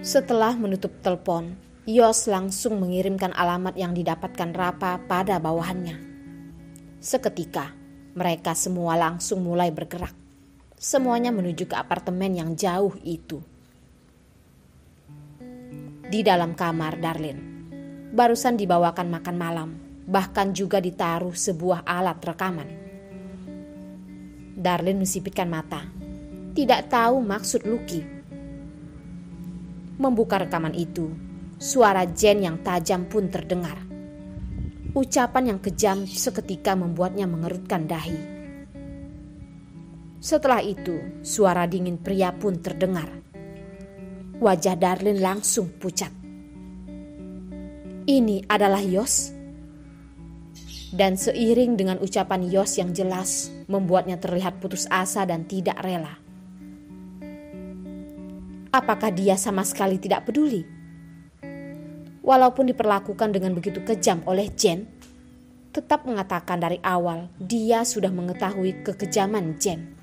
Setelah menutup telepon, Yos langsung mengirimkan alamat yang didapatkan Rapa pada bawahannya. Seketika, mereka semua langsung mulai bergerak. Semuanya menuju ke apartemen yang jauh itu. Di dalam kamar Darlene, barusan dibawakan makan malam, bahkan juga ditaruh sebuah alat rekaman. Darlene mensipitkan mata, tidak tahu maksud Lucky. Membuka rekaman itu, suara Jen yang tajam pun terdengar. Ucapan yang kejam seketika membuatnya mengerutkan dahi. Setelah itu, suara dingin pria pun terdengar. Wajah Darlene langsung pucat. Ini adalah Yos? Dan seiring dengan ucapan Yos yang jelas, membuatnya terlihat putus asa dan tidak rela. Apakah dia sama sekali tidak peduli? Walaupun diperlakukan dengan begitu kejam oleh Jen, tetap mengatakan dari awal dia sudah mengetahui kekejaman Jen.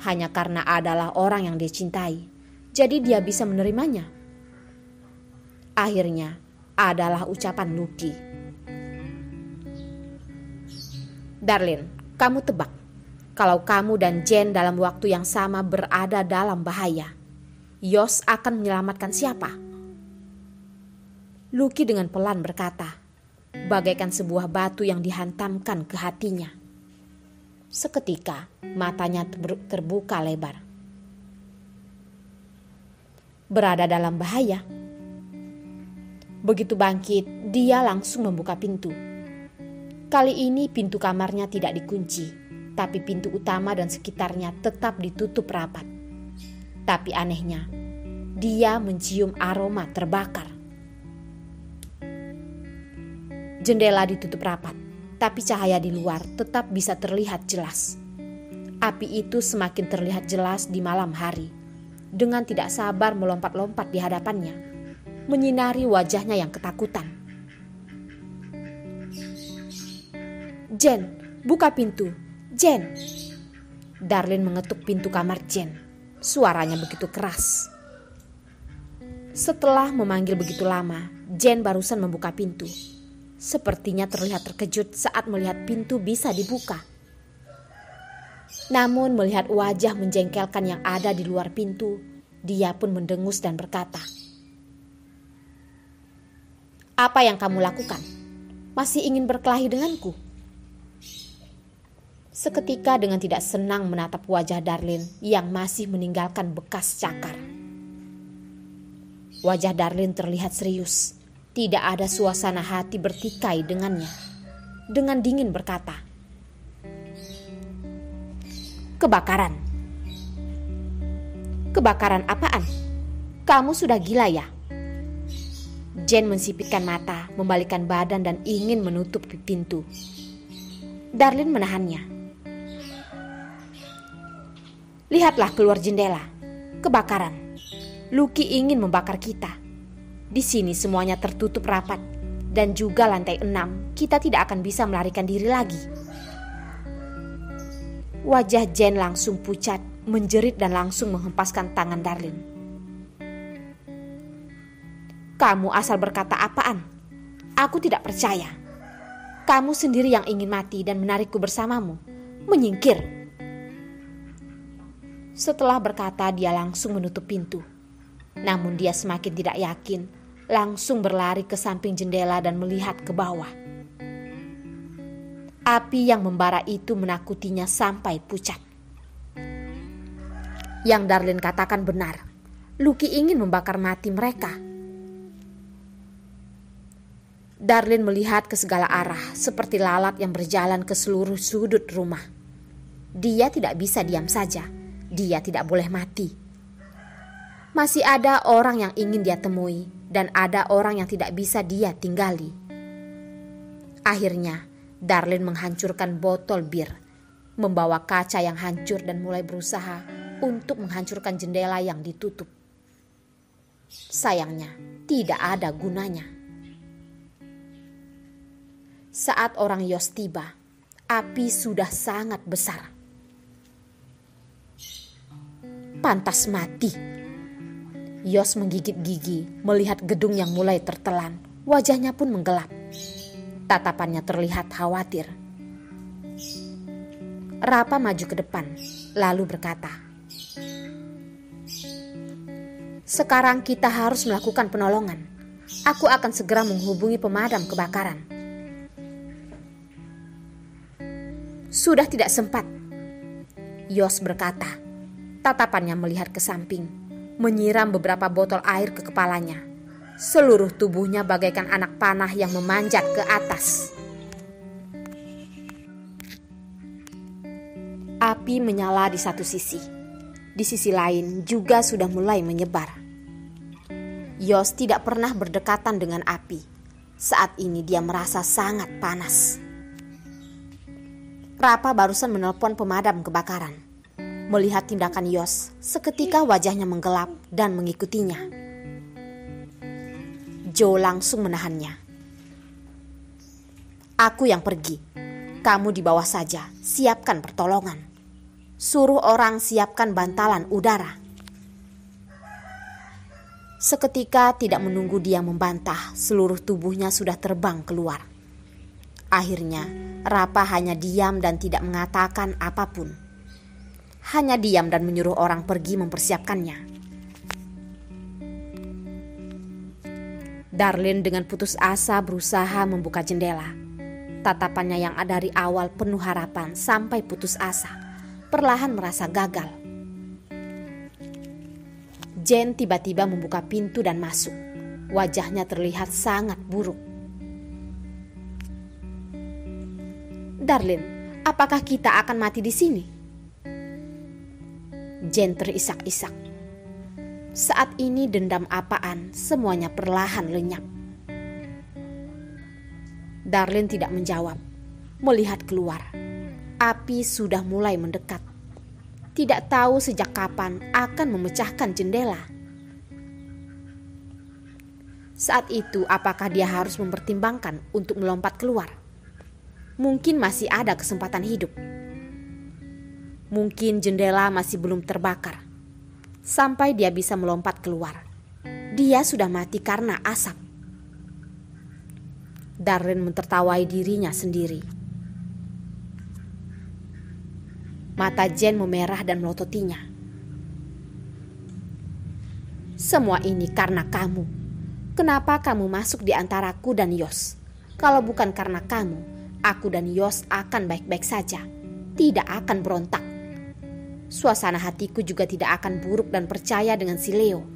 Hanya karena adalah orang yang dia cintai, jadi dia bisa menerimanya. Akhirnya adalah ucapan Lucky. Darlene, kamu tebak, kalau kamu dan Jen dalam waktu yang sama berada dalam bahaya, Yos akan menyelamatkan siapa? Lucky dengan pelan berkata, bagaikan sebuah batu yang dihantamkan ke hatinya. Seketika matanya terbuka lebar. Berada dalam bahaya. Begitu bangkit, dia langsung membuka pintu. Kali ini pintu kamarnya tidak dikunci, tapi pintu utama dan sekitarnya tetap ditutup rapat. Tapi anehnya, dia mencium aroma terbakar. Jendela ditutup rapat, tapi cahaya di luar tetap bisa terlihat jelas. Api itu semakin terlihat jelas di malam hari. Dengan tidak sabar melompat-lompat di hadapannya, menyinari wajahnya yang ketakutan. Jen, buka pintu. Jen. Darlene mengetuk pintu kamar Jen. Suaranya begitu keras. Setelah memanggil begitu lama, Jen barusan membuka pintu. Sepertinya terlihat terkejut saat melihat pintu bisa dibuka. Namun melihat wajah menjengkelkan yang ada di luar pintu, dia pun mendengus dan berkata, "Apa yang kamu lakukan? Masih ingin berkelahi denganku?" Seketika dengan tidak senang menatap wajah Darlene yang masih meninggalkan bekas cakar. Wajah Darlene terlihat serius. Tidak ada suasana hati bertikai dengannya. Dengan dingin berkata, "Kebakaran." "Kebakaran apaan? Kamu sudah gila ya?" Jen mensipitkan mata, membalikkan badan dan ingin menutup pintu. Darlene menahannya. "Lihatlah keluar jendela. Kebakaran. Lucky ingin membakar kita. Di sini semuanya tertutup rapat. Dan juga lantai 6, kita tidak akan bisa melarikan diri lagi." Wajah Jen langsung pucat, menjerit dan langsung menghempaskan tangan Darlene. "Kamu asal berkata apaan? Aku tidak percaya. Kamu sendiri yang ingin mati dan menarikku bersamamu. Menyingkir." Setelah berkata, dia langsung menutup pintu. Namun dia semakin tidak yakin, langsung berlari ke samping jendela dan melihat ke bawah. Api yang membara itu menakutinya sampai pucat. Yang Darlene katakan benar, Lucky ingin membakar mati mereka. Darlene melihat ke segala arah seperti lalat yang berjalan ke seluruh sudut rumah. Dia tidak bisa diam saja, dia tidak boleh mati. Masih ada orang yang ingin dia temui dan ada orang yang tidak bisa dia tinggali. Akhirnya, Darlene menghancurkan botol bir, membawa kaca yang hancur dan mulai berusaha untuk menghancurkan jendela yang ditutup. Sayangnya, tidak ada gunanya. Saat orang Yos tiba, api sudah sangat besar. Pantas mati. Yos menggigit gigi melihat gedung yang mulai tertelan. Wajahnya pun menggelap. Tatapannya terlihat khawatir. Rapa maju ke depan, lalu berkata, "Sekarang kita harus melakukan penolongan. Aku akan segera menghubungi pemadam kebakaran." "Sudah tidak sempat," Yos berkata. Tatapannya melihat ke samping, menyiram beberapa botol air ke kepalanya. Seluruh tubuhnya bagaikan anak panah yang memanjat ke atas. Api menyala di satu sisi. Di sisi lain juga sudah mulai menyebar. Yos tidak pernah berdekatan dengan api. Saat ini dia merasa sangat panas. Rapa barusan menelpon pemadam kebakaran. Melihat tindakan Yos, seketika wajahnya menggelap dan mengikutinya. Joe langsung menahannya. "Aku yang pergi. Kamu di bawah saja, siapkan pertolongan. Suruh orang siapkan bantalan udara." Seketika tidak menunggu dia membantah, seluruh tubuhnya sudah terbang keluar. Akhirnya, Rapa hanya diam dan tidak mengatakan apapun. Hanya diam dan menyuruh orang pergi mempersiapkannya. Darlene dengan putus asa berusaha membuka jendela. Tatapannya yang dari awal penuh harapan sampai putus asa, perlahan merasa gagal. Jane tiba-tiba membuka pintu dan masuk. Wajahnya terlihat sangat buruk. "Darlene, apakah kita akan mati di sini?" Jane terisak-isak. Saat ini dendam apaan, semuanya perlahan lenyap. Darlene tidak menjawab. Melihat keluar, api sudah mulai mendekat. Tidak tahu sejak kapan akan memecahkan jendela. Saat itu apakah dia harus mempertimbangkan untuk melompat keluar? Mungkin masih ada kesempatan hidup. Mungkin jendela masih belum terbakar. Sampai dia bisa melompat keluar, dia sudah mati karena asap. Darlene mentertawai dirinya sendiri. Mata Jane memerah dan melototinya. "Semua ini karena kamu. Kenapa kamu masuk di antaraku dan Yos? Kalau bukan karena kamu, aku dan Yos akan baik-baik saja. Tidak akan berontak. Suasana hatiku juga tidak akan buruk dan percaya dengan si Leo.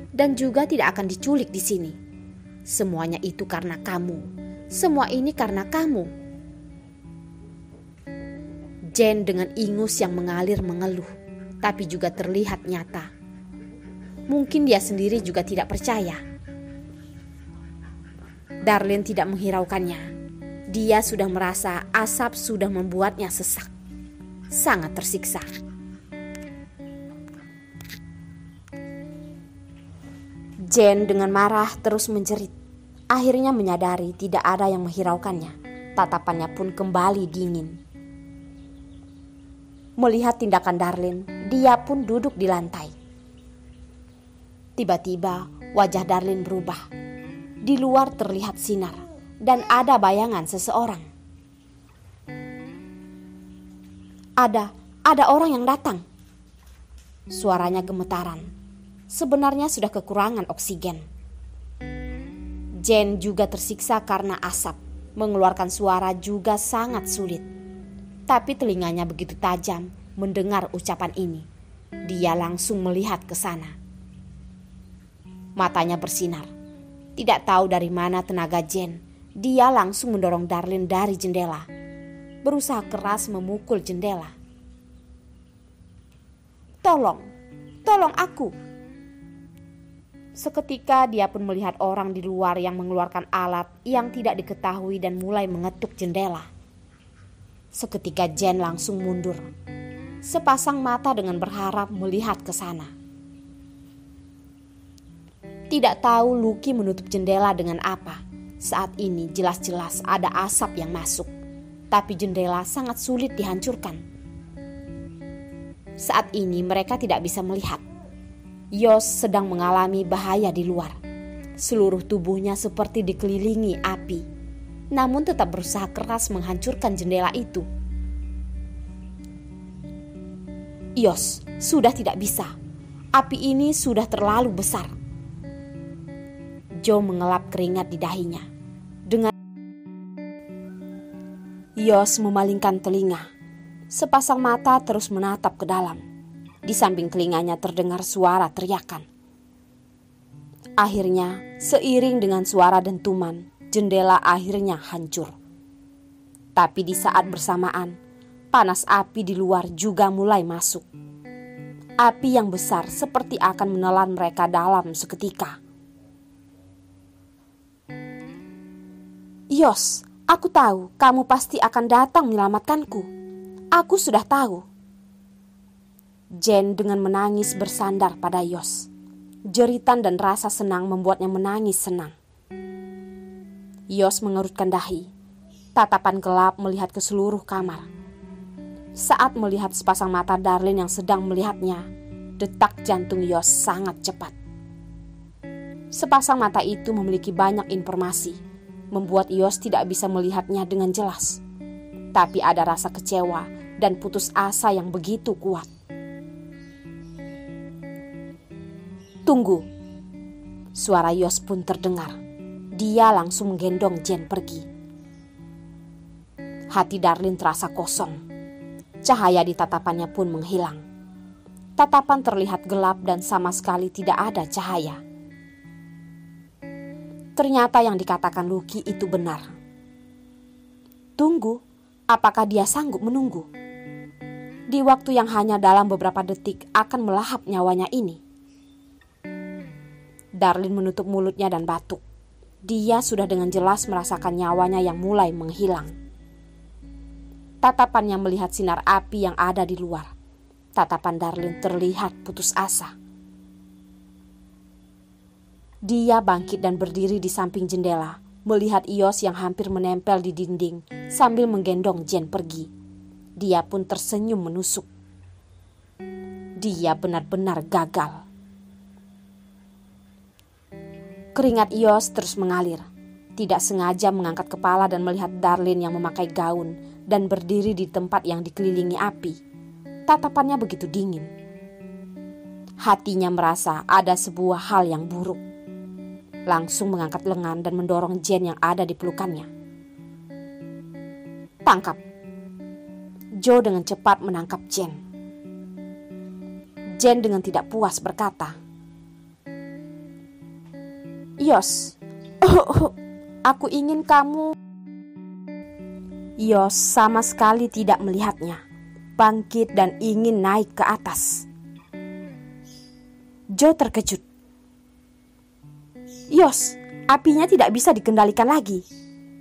Dan juga tidak akan diculik di sini. Semuanya itu karena kamu. Semua ini karena kamu." Jane dengan ingus yang mengalir mengeluh, tapi juga terlihat nyata. Mungkin dia sendiri juga tidak percaya. Darlene tidak menghiraukannya. Dia sudah merasa asap sudah membuatnya sesak. Sangat tersiksa. Jane dengan marah terus menjerit. Akhirnya menyadari tidak ada yang menghiraukannya. Tatapannya pun kembali dingin. Melihat tindakan Darlene, dia pun duduk di lantai. Tiba-tiba wajah Darlene berubah. Di luar terlihat sinar dan ada bayangan seseorang. Ada orang yang datang. Suaranya gemetaran. Sebenarnya sudah kekurangan oksigen. Jane juga tersiksa karena asap. Mengeluarkan suara juga sangat sulit. Tapi telinganya begitu tajam mendengar ucapan ini. Dia langsung melihat ke sana. Matanya bersinar. Tidak tahu dari mana tenaga Jane. Dia langsung mendorong Darlene dari jendela. Berusaha keras memukul jendela. Tolong aku." Seketika dia pun melihat orang di luar yang mengeluarkan alat yang tidak diketahui dan mulai mengetuk jendela. Seketika Jane langsung mundur. Sepasang mata dengan berharap melihat ke sana. Tidak tahu Lucky menutup jendela dengan apa. Saat ini jelas-jelas ada asap yang masuk. Tapi jendela sangat sulit dihancurkan. Saat ini mereka tidak bisa melihat. Yos sedang mengalami bahaya di luar. Seluruh tubuhnya seperti dikelilingi api, namun tetap berusaha keras menghancurkan jendela itu. Yos, sudah tidak bisa. Api ini sudah terlalu besar. Joe mengelap keringat di dahinya. Yos memalingkan telinga. Sepasang mata terus menatap ke dalam. Di samping telinganya terdengar suara teriakan. Akhirnya, seiring dengan suara dentuman, jendela akhirnya hancur. Tapi di saat bersamaan, panas api di luar juga mulai masuk. Api yang besar seperti akan menelan mereka dalam seketika. Yos, aku tahu kamu pasti akan datang menyelamatkanku. Aku sudah tahu. Jen dengan menangis bersandar pada Yos. Jeritan dan rasa senang membuatnya menangis senang. Yos mengerutkan dahi. Tatapan gelap melihat ke seluruh kamar. Saat melihat sepasang mata Darlin yang sedang melihatnya, detak jantung Yos sangat cepat. Sepasang mata itu memiliki banyak informasi, membuat Yos tidak bisa melihatnya dengan jelas. Tapi ada rasa kecewa dan putus asa yang begitu kuat. Tunggu. Suara Yos pun terdengar. Dia langsung menggendong Jen pergi. Hati Darlin terasa kosong. Cahaya di tatapannya pun menghilang. Tatapan terlihat gelap dan sama sekali tidak ada cahaya. Ternyata yang dikatakan Lucky itu benar. Tunggu, apakah dia sanggup menunggu? Di waktu yang hanya dalam beberapa detik akan melahap nyawanya ini. Darlin menutup mulutnya dan batuk. Dia sudah dengan jelas merasakan nyawanya yang mulai menghilang. Tatapannya melihat sinar api yang ada di luar. Tatapan Darlin terlihat putus asa. Dia bangkit dan berdiri di samping jendela, melihat Yos yang hampir menempel di dinding sambil menggendong Jen pergi. Dia pun tersenyum menusuk. Dia benar-benar gagal. Keringat Yos terus mengalir. Tidak sengaja mengangkat kepala dan melihat Darlin yang memakai gaun dan berdiri di tempat yang dikelilingi api. Tatapannya begitu dingin. Hatinya merasa ada sebuah hal yang buruk. Langsung mengangkat lengan dan mendorong Jen yang ada di pelukannya. Tangkap. Joe dengan cepat menangkap Jen. Jen dengan tidak puas berkata, Yos, aku ingin kamu. Yos sama sekali tidak melihatnya. Bangkit dan ingin naik ke atas. Joe terkejut. Yos, apinya tidak bisa dikendalikan lagi.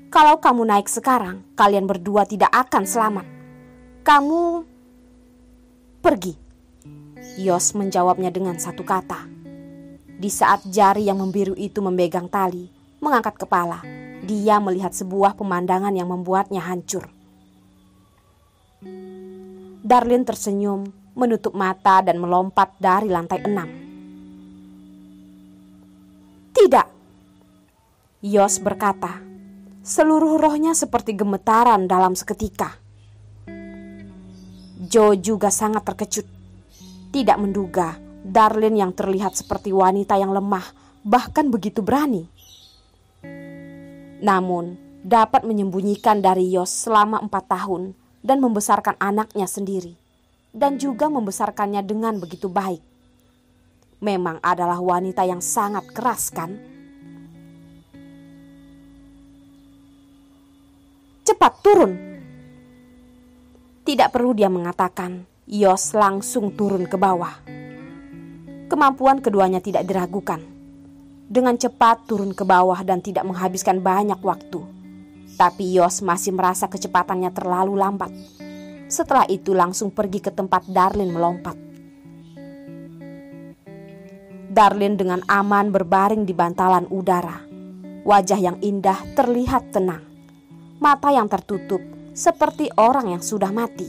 Kalau kamu naik sekarang, kalian berdua tidak akan selamat. Kamu pergi. Yos menjawabnya dengan satu kata. Di saat jari yang membiru itu memegang tali, mengangkat kepala, dia melihat sebuah pemandangan yang membuatnya hancur. Darlin tersenyum, menutup mata dan melompat dari lantai 6. Tidak. Yos berkata, seluruh rohnya seperti gemetaran dalam seketika. Joe juga sangat terkejut. Tidak menduga Darlin yang terlihat seperti wanita yang lemah bahkan begitu berani. Namun dapat menyembunyikan dari Yos selama 4 tahun dan membesarkan anaknya sendiri. Dan juga membesarkannya dengan begitu baik. Memang adalah wanita yang sangat keras, kan? Cepat turun. Tidak perlu dia mengatakan, Yos langsung turun ke bawah. Kemampuan keduanya tidak diragukan. Dengan cepat turun ke bawah dan tidak menghabiskan banyak waktu. Tapi Yos masih merasa kecepatannya terlalu lambat. Setelah itu langsung pergi ke tempat Darlin melompat. Darlin dengan aman berbaring di bantalan udara. Wajah yang indah terlihat tenang. Mata yang tertutup seperti orang yang sudah mati.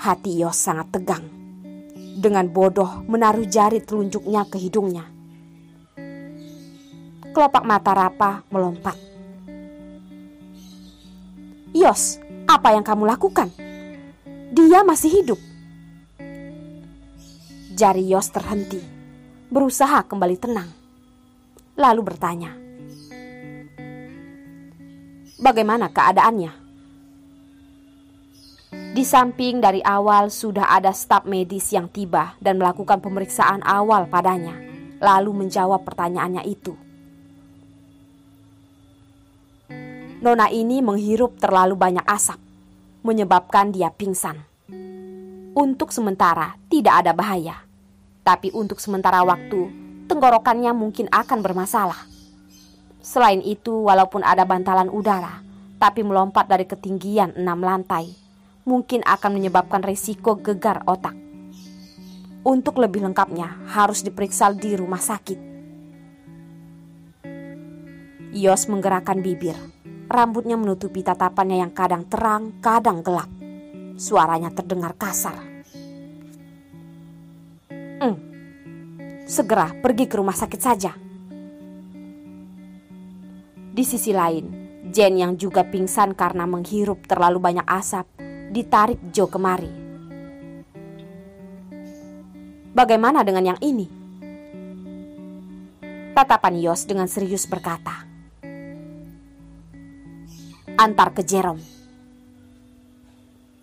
Hati Yos sangat tegang. dengan bodoh menaruh jari telunjuknya ke hidungnya. Kelopak mata Rapa melompat. "Yos, apa yang kamu lakukan? Dia masih hidup." Jari Yos terhenti, berusaha kembali tenang. Lalu bertanya, "Bagaimana keadaannya?" Di samping dari awal sudah ada staf medis yang tiba dan melakukan pemeriksaan awal padanya, lalu menjawab pertanyaannya itu. Nona ini menghirup terlalu banyak asap, menyebabkan dia pingsan. Untuk sementara tidak ada bahaya, tapi untuk sementara waktu tenggorokannya mungkin akan bermasalah. Selain itu, walaupun ada bantalan udara, tapi melompat dari ketinggian 6 lantai, mungkin akan menyebabkan risiko gegar otak. Untuk lebih lengkapnya harus diperiksa di rumah sakit. Yos menggerakkan bibir. Rambutnya menutupi tatapannya yang kadang terang, kadang gelap. Suaranya terdengar kasar. Segera pergi ke rumah sakit saja." Di sisi lain, Jen yang juga pingsan karena menghirup terlalu banyak asap, ditarik Joe kemari. "Bagaimana dengan yang ini?" Tatapan Yos dengan serius berkata, "Antar ke Jerome."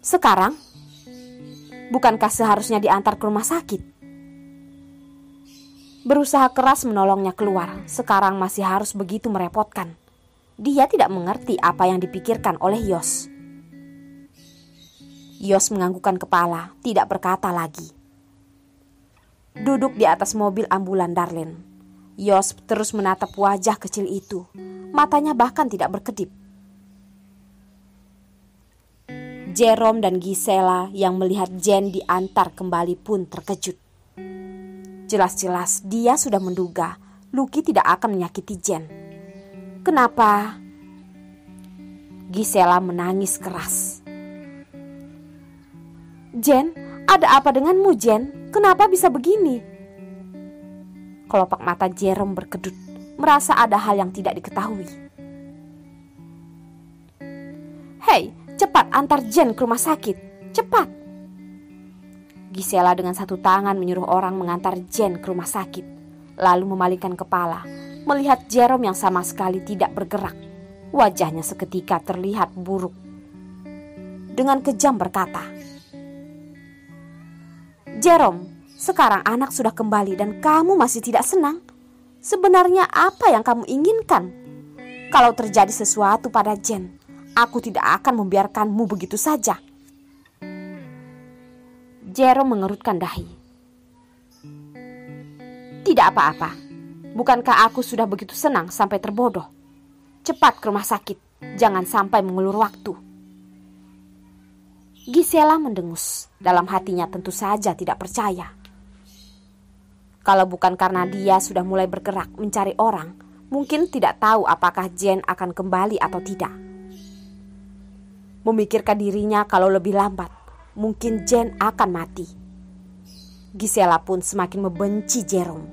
"Sekarang? Bukankah seharusnya diantar ke rumah sakit?" Berusaha keras menolongnya keluar, sekarang masih harus begitu merepotkan. Dia tidak mengerti apa yang dipikirkan oleh Yos. Yos menganggukkan kepala, tidak berkata lagi. Duduk di atas mobil ambulan Darlene, Yos terus menatap wajah kecil itu. Matanya bahkan tidak berkedip. Jerome dan Gisela yang melihat Jen diantar kembali pun terkejut. Jelas-jelas dia sudah menduga Lucky tidak akan menyakiti Jen. "Kenapa?" Gisela menangis keras. "Jen, ada apa denganmu, Jen? Kenapa bisa begini?" Kelopak mata Jerome berkedut, merasa ada hal yang tidak diketahui. "Hei, cepat antar Jen ke rumah sakit, cepat!" Gisela dengan satu tangan menyuruh orang mengantar Jen ke rumah sakit, lalu memalingkan kepala, melihat Jerome yang sama sekali tidak bergerak. Wajahnya seketika terlihat buruk. Dengan kejam berkata, "Jerome, sekarang anak sudah kembali dan kamu masih tidak senang. Sebenarnya apa yang kamu inginkan? Kalau terjadi sesuatu pada Jen, aku tidak akan membiarkanmu begitu saja." Jerome mengerutkan dahi. "Tidak apa-apa. Bukankah aku sudah begitu senang sampai terbodoh? Cepat ke rumah sakit, jangan sampai mengulur waktu." Gisela mendengus. Dalam hatinya tentu saja tidak percaya. Kalau bukan karena dia sudah mulai bergerak mencari orang, mungkin tidak tahu apakah Jen akan kembali atau tidak. Memikirkan dirinya kalau lebih lambat, mungkin Jen akan mati. Gisela pun semakin membenci Jerome.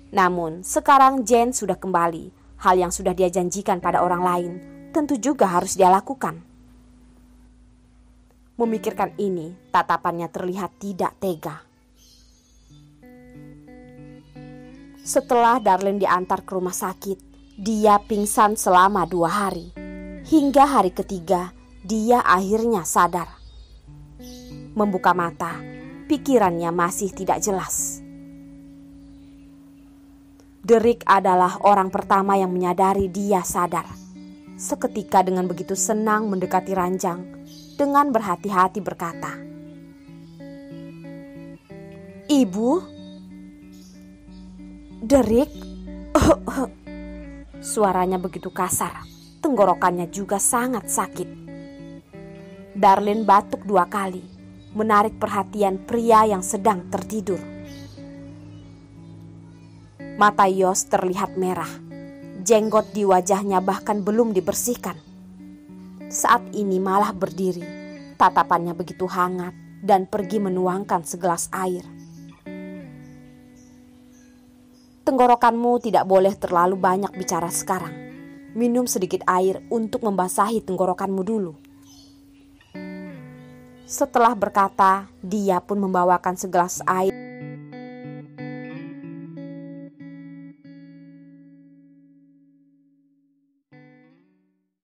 Namun sekarang Jen sudah kembali. Hal yang sudah dia janjikan pada orang lain tentu juga harus dia lakukan. Memikirkan ini, tatapannya terlihat tidak tega. Setelah Darlene diantar ke rumah sakit, dia pingsan selama 2 hari. Hingga hari ketiga, dia akhirnya sadar. Membuka mata, pikirannya masih tidak jelas. Derek adalah orang pertama yang menyadari dia sadar. Seketika dengan begitu senang mendekati ranjang, dengan berhati-hati berkata, "Ibu?" "Derek?" Suaranya begitu kasar, tenggorokannya juga sangat sakit. Darlene batuk 2 kali, menarik perhatian pria yang sedang tertidur. Mata Yos terlihat merah. Jenggot di wajahnya bahkan belum dibersihkan. Saat ini malah berdiri. Tatapannya begitu hangat, dan pergi menuangkan segelas air. Tenggorokanmu tidak boleh terlalu banyak bicara sekarang. Minum sedikit air untuk membasahi tenggorokanmu dulu. Setelah berkata, dia pun membawakan segelas air